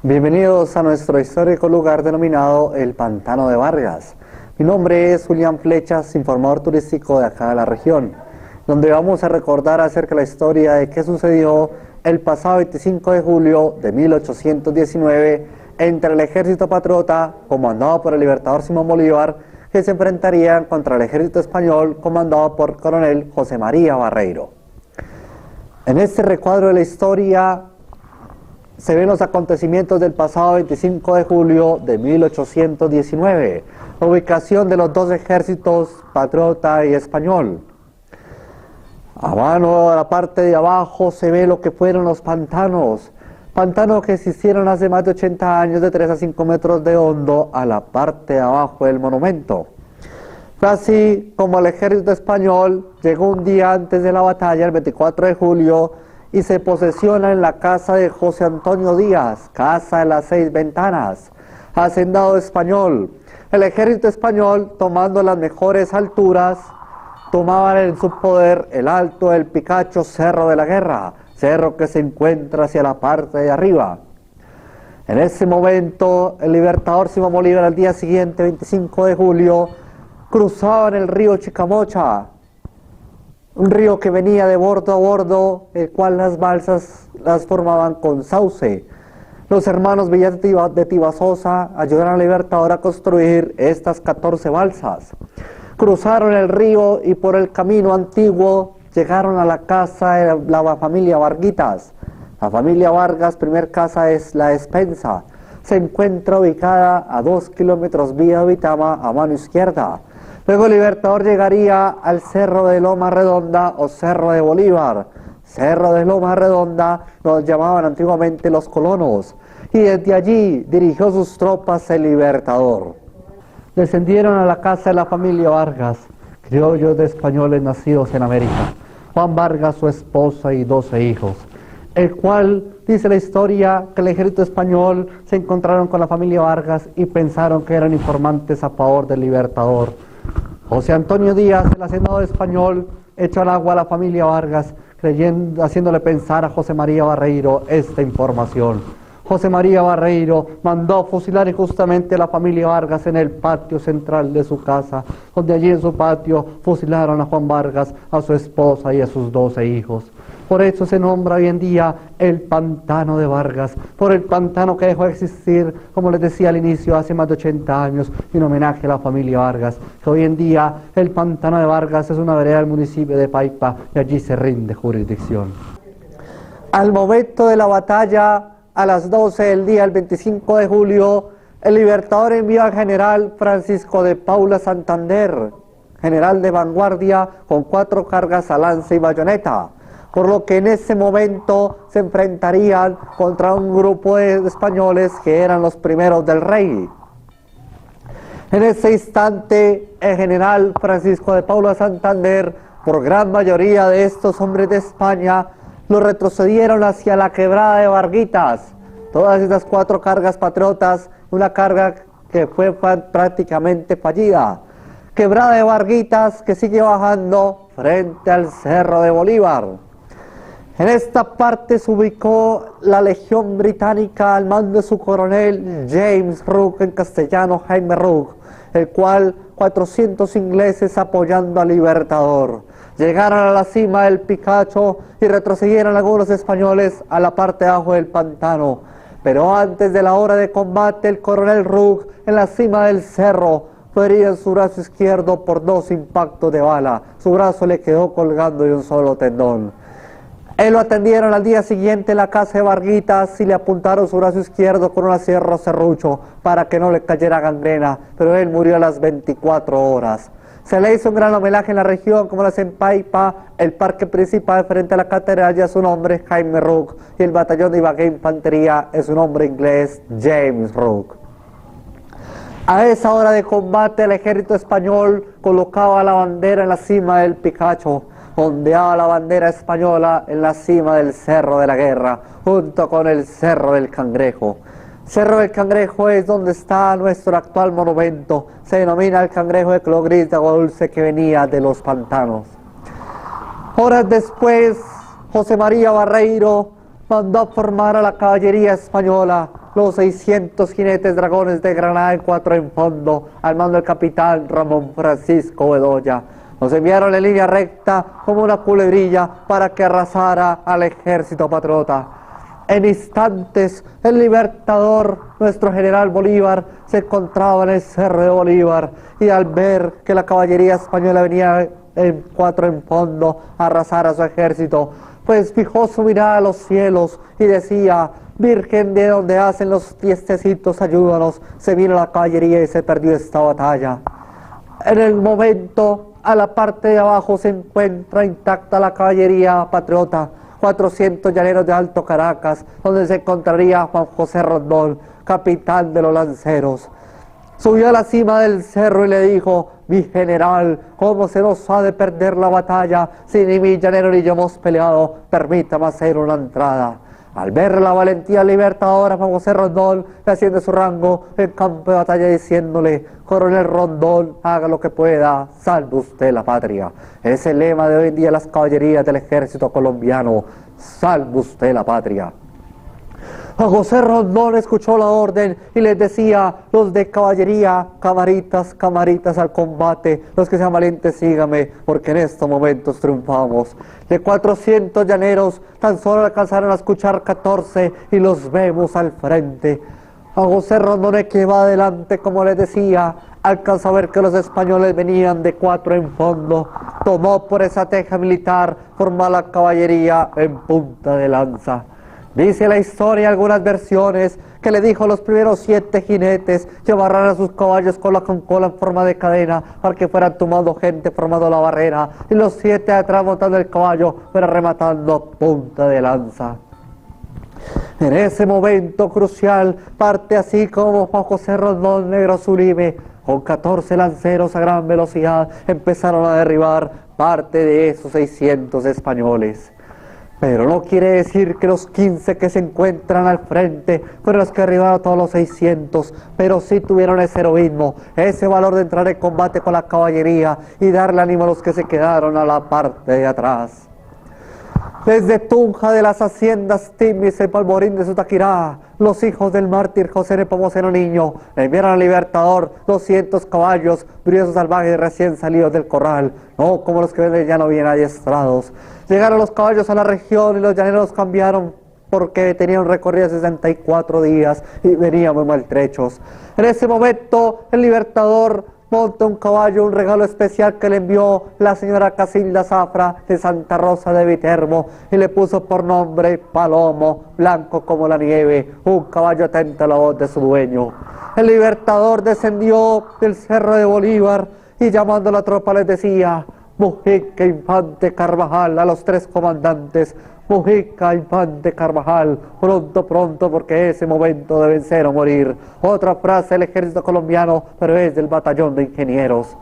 Bienvenidos a nuestro histórico lugar denominado el Pantano de Vargas. Mi nombre es Julián Flechas, informador turístico de acá de la región, donde vamos a recordar acerca de la historia de qué sucedió el pasado 25 de julio de 1819 entre el ejército patriota comandado por el libertador Simón Bolívar, que se enfrentarían contra el ejército español comandado por coronel José María Barreiro. En este recuadro de la historia se ven los acontecimientos del pasado 25 de julio de 1819, la ubicación de los dos ejércitos, patriota y español. A mano de la parte de abajo se ve lo que fueron los pantanos que existieron hace más de 80 años, de 3 a 5 metros de hondo, a la parte de abajo del monumento. Fue así como el ejército español llegó un día antes de la batalla, el 24 de julio, y se posesiona en la casa de José Antonio Díaz, casa de las 6 ventanas, hacendado español. El ejército español, tomando las mejores alturas, tomaban en su poder el Alto del Picacho, Cerro de la Guerra, cerro que se encuentra hacia la parte de arriba. En ese momento, el libertador Simón Bolívar, al día siguiente, 25 de julio, cruzaban el río Chicamocha, un río que venía de bordo a bordo, el cual las balsas las formaban con sauce. Los hermanos Villar de Tibasosa ayudaron al libertador a construir estas 14 balsas. Cruzaron el río y por el camino antiguo llegaron a la casa de la familia Varguitas. La familia Vargas, primer casa, es La Despensa. Se encuentra ubicada a 2 kilómetros vía de Vitama, a mano izquierda. Luego el libertador llegaría al Cerro de Loma Redonda o Cerro de Bolívar. Cerro de Loma Redonda nos llamaban antiguamente los colonos. Y desde allí dirigió sus tropas el libertador. Descendieron a la casa de la familia Vargas, criollos de españoles nacidos en América. Juan Vargas, su esposa y 12 hijos, el cual dice la historia que el ejército español se encontraron con la familia Vargas y pensaron que eran informantes a favor del libertador. José Antonio Díaz, el hacendado español, echó al agua a la familia Vargas, haciéndole pensar a José María Barreiro esta información. José María Barreiro mandó fusilar injustamente a la familia Vargas en el patio central de su casa, donde allí en su patio fusilaron a Juan Vargas, a su esposa y a sus 12 hijos. Por eso se nombra hoy en día el Pantano de Vargas, por el pantano que dejó de existir, como les decía al inicio, hace más de 80 años, en homenaje a la familia Vargas, que hoy en día el Pantano de Vargas es una vereda del municipio de Paipa y allí se rinde jurisdicción. Al momento de la batalla, a las 12 del día, el 25 de julio, el libertador envió al general Francisco de Paula Santander, general de vanguardia, con 4 cargas a lanza y bayoneta, por lo que en ese momento se enfrentarían contra un grupo de españoles que eran los primeros del rey. En ese instante, el general Francisco de Paula Santander, por gran mayoría de estos hombres de España, lo retrocedieron hacia la quebrada de Varguitas. Todas estas 4 cargas patriotas, una carga que fue prácticamente fallida. Quebrada de Varguitas que sigue bajando frente al Cerro de Bolívar. En esta parte se ubicó la Legión Británica al mando de su coronel James Rooke, en castellano Jaime Rooke, el cual 400 ingleses apoyando al libertador. Llegaron a la cima del Picacho y retrocedieron algunos españoles a la parte de abajo del pantano. Pero antes de la hora de combate, el coronel Rooke, en la cima del cerro, fue herido en su brazo izquierdo por 2 impactos de bala. Su brazo le quedó colgando de un solo tendón. Él lo atendieron al día siguiente en la casa de Varguitas y le apuntaron su brazo izquierdo con una sierra serrucho para que no le cayera gangrena, pero él murió a las 24 horas. Se le hizo un gran homenaje en la región, como lo hace en Paipa, el parque principal frente a la catedral ya su nombre, Jaime Rooke, y el batallón de Ibagué Infantería es un hombre inglés, James Rooke. A esa hora de combate, el ejército español colocaba la bandera en la cima del Picacho, ondeaba la bandera española en la cima del Cerro de la Guerra, junto con el Cerro del Cangrejo. Cerro del Cangrejo es donde está nuestro actual monumento. Se denomina el cangrejo de color gris de agua dulce que venía de los pantanos. Horas después, José María Barreiro mandó a formar a la caballería española, los 600 jinetes dragones de Granada en 4 en fondo, al mando del capitán Ramón Francisco Bedoya. Nos enviaron en línea recta como una culebrilla para que arrasara al ejército patriota. En instantes, el libertador, nuestro general Bolívar, se encontraba en el Cerro de Bolívar, y al ver que la caballería española venía en 4 en fondo a arrasar a su ejército, pues fijó su mirada a los cielos y decía: Virgen de donde hacen los tiestecitos, ayúdanos. Se vino la caballería y se perdió esta batalla. En el momento, a la parte de abajo se encuentra intacta la caballería patriota, 400 llaneros de Alto Caracas, donde se encontraría Juan José Rondón, capitán de los lanceros. Subió a la cima del cerro y le dijo: mi general, ¿cómo se nos ha de perder la batalla si ni mi llanero ni yo hemos peleado? Permítame hacer una entrada. Al ver la valentía libertadora, Juan José Rondón le asciende su rango en campo de batalla diciéndole: coronel Rondón, haga lo que pueda, salve usted la patria. Es el lema de hoy en día las caballerías del ejército colombiano: salve usted la patria. Juan José Rondón escuchó la orden y les decía: los de caballería, camaritas, camaritas al combate, los que sean valientes síganme, porque en estos momentos triunfamos. De 400 llaneros, tan solo alcanzaron a escuchar 14 y los vemos al frente. Juan José Rondón, que va adelante, como les decía, alcanzó a ver que los españoles venían de 4 en fondo, tomó por estrategia militar formar la caballería en punta de lanza. Dice la historia, algunas versiones, que le dijo a los primeros 7 jinetes que amarraran a sus caballos cola con cola en forma de cadena para que fueran tomando gente formando la barrera, y los 7 atrás montando el caballo fueran rematando punta de lanza. En ese momento crucial parte así como Juan José Rondón Negro Zulime, con 14 lanceros a gran velocidad, empezaron a derribar parte de esos 600 españoles. Pero no quiere decir que los 15 que se encuentran al frente fueron los que derribaron a todos los 600, pero sí tuvieron ese heroísmo, ese valor de entrar en combate con la caballería y darle ánimo a los que se quedaron a la parte de atrás. Desde Tunja de las haciendas Timis y Polvorín de Sutaquirá, los hijos del mártir José Nepomuceno Niño le enviaron al libertador 200 caballos, briosos salvajes recién salidos del corral, no como los que ven ya no bien adiestrados. Llegaron los caballos a la región y los llaneros cambiaron porque tenían un recorrido de 64 días y venían muy maltrechos. En ese momento el libertador monta un caballo, un regalo especial que le envió la señora Casilda Zafra de Santa Rosa de Viterbo, y le puso por nombre Palomo, blanco como la nieve, un caballo atento a la voz de su dueño. El libertador descendió del Cerro de Bolívar y llamando a la tropa les decía: Mujica, Infante, Carvajal, a los 3 comandantes: Mujica, Infante, Carvajal, pronto, pronto, porque ese momento de vencer o morir. Otra frase del ejército colombiano, pero es del batallón de ingenieros.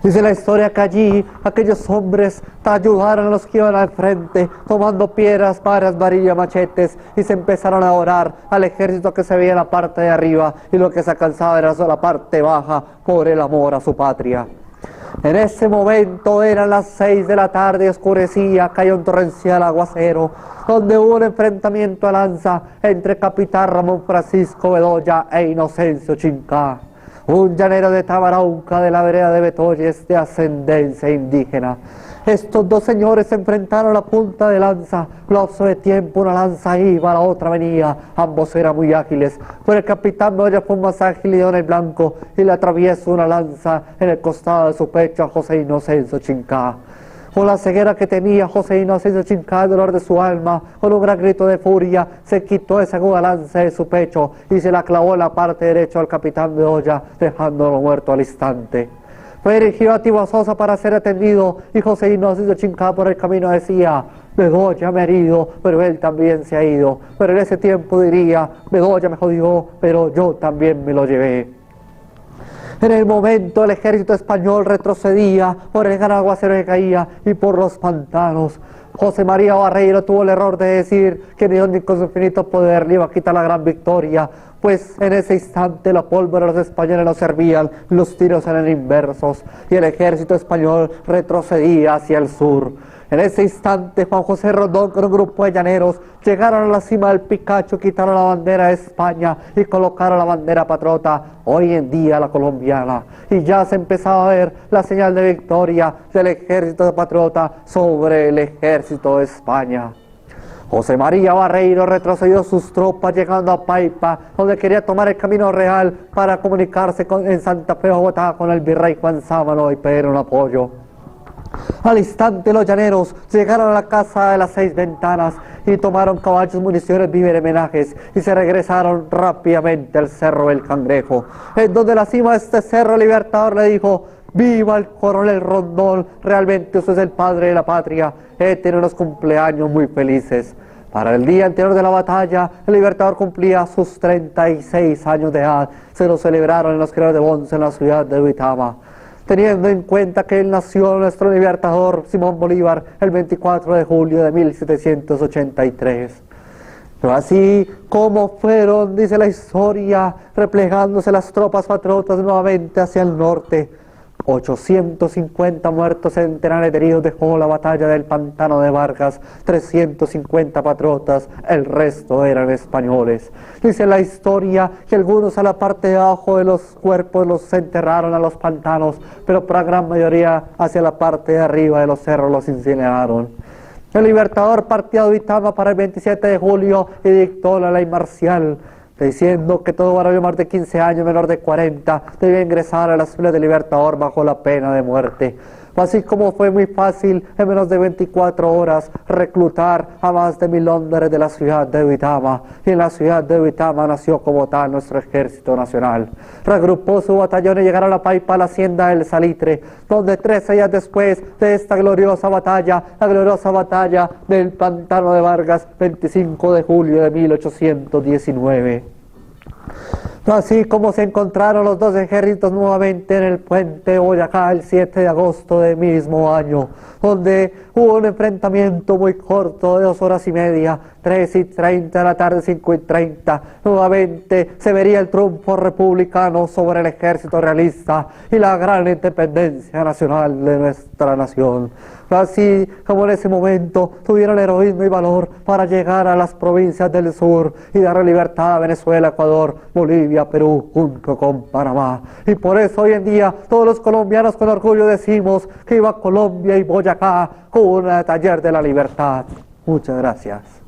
Dice la historia que allí aquellos hombres ayudaron a los que iban al frente, tomando piedras, varas, varillas, machetes, y se empezaron a orar al ejército que se veía en la parte de arriba, y lo que se alcanzaba era la parte baja, por el amor a su patria. En ese momento eran las 6 de la tarde, oscurecía, cayó un torrencial aguacero, donde hubo un enfrentamiento a lanza entre capitán Ramón Francisco Bedoya e Inocencio Chincá, un llanero de Tabarauca de la vereda de Betoyes de ascendencia indígena. Estos 2 señores se enfrentaron a punta de lanza, lapso de tiempo, una lanza iba, la otra venía, ambos eran muy ágiles, pero el capitán Bedoya fue más ágil y dio en el blanco, y le atraviesó una lanza en el costado de su pecho a José Inocencio Chincá. Con la ceguera que tenía José Inocencio Chincá, el dolor de su alma, con un gran grito de furia, se quitó esa aguda lanza de su pecho y se la clavó en la parte derecha al capitán Bedoya, dejándolo muerto al instante. Fue dirigido a Tibasosa para ser atendido, y José Inocencio Chincá por el camino decía: Bedoya me ha herido, pero él también se ha ido. Pero en ese tiempo diría: Bedoya me jodió, pero yo también me lo llevé. En el momento el ejército español retrocedía por el gran aguacero que caía y por los pantanos. José María Barreiro tuvo el error de decir que ni Dios ni con su infinito poder le iba a quitar la gran victoria, pues en ese instante la pólvora de los españoles no servían, los tiros eran inversos y el ejército español retrocedía hacia el sur. En ese instante, Juan José Rondón con un grupo de llaneros llegaron a la cima del Picacho, quitaron la bandera de España y colocaron la bandera patriota, hoy en día la colombiana. Y ya se empezaba a ver la señal de victoria del ejército patriota sobre el ejército de España. José María Barreiro retrocedió sus tropas llegando a Paipa, donde quería tomar el camino real para comunicarse en Santa Fe, Bogotá, con el virrey Juan Sámano y pedir un apoyo. Al instante los llaneros llegaron a la casa de las 6 ventanas y tomaron caballos, municiones, víveres, menajes y se regresaron rápidamente al Cerro del Cangrejo, en donde la cima de este cerro el Libertador le dijo: ¡viva el coronel Rondón! Realmente usted es el padre de la patria. Tiene unos cumpleaños muy felices. Para el día anterior de la batalla, el Libertador cumplía sus 36 años de edad. Se lo celebraron en los Creadores de Bonce, en la ciudad de Uitama. Teniendo en cuenta que él nació nuestro Libertador Simón Bolívar el 24 de julio de 1783. Pero así como fueron, dice la historia, replegándose las tropas patriotas nuevamente hacia el norte, 850 muertos, centenares de heridos dejó la batalla del Pantano de Vargas, 350 patriotas, el resto eran españoles. Dice la historia que algunos a la parte de abajo de los cuerpos los enterraron a los pantanos, pero para la gran mayoría hacia la parte de arriba de los cerros los incineraron. El Libertador partió de Uitama para el 27 de julio y dictó la ley marcial, diciendo que todo varón de más de 15 años, menor de 40, debía ingresar a las filas del Libertador bajo la pena de muerte. Así como fue muy fácil en menos de 24 horas reclutar a más de 1000 hombres de la ciudad de Uitama, y en la ciudad de Uitama nació como tal nuestro ejército nacional. Reagrupó su batallón y llegaron a la Paipa, a la hacienda del Salitre, donde 13 días después de esta gloriosa batalla, la gloriosa batalla del Pantano de Vargas, 25 de julio de 1819. Así como se encontraron los dos ejércitos nuevamente en el puente de Boyacá el 7 de agosto del mismo año, donde hubo un enfrentamiento muy corto de 2 horas y media, 3:30 de la tarde, 5:30. Nuevamente se vería el triunfo republicano sobre el ejército realista y la gran independencia nacional de nuestra nación. Así como en ese momento tuvieron heroísmo y valor para llegar a las provincias del sur y dar libertad a Venezuela, Ecuador, Bolivia, Perú, junto con Panamá. Y por eso hoy en día todos los colombianos con orgullo decimos que iba Colombia y Boyacá con un taller de la libertad. Muchas gracias.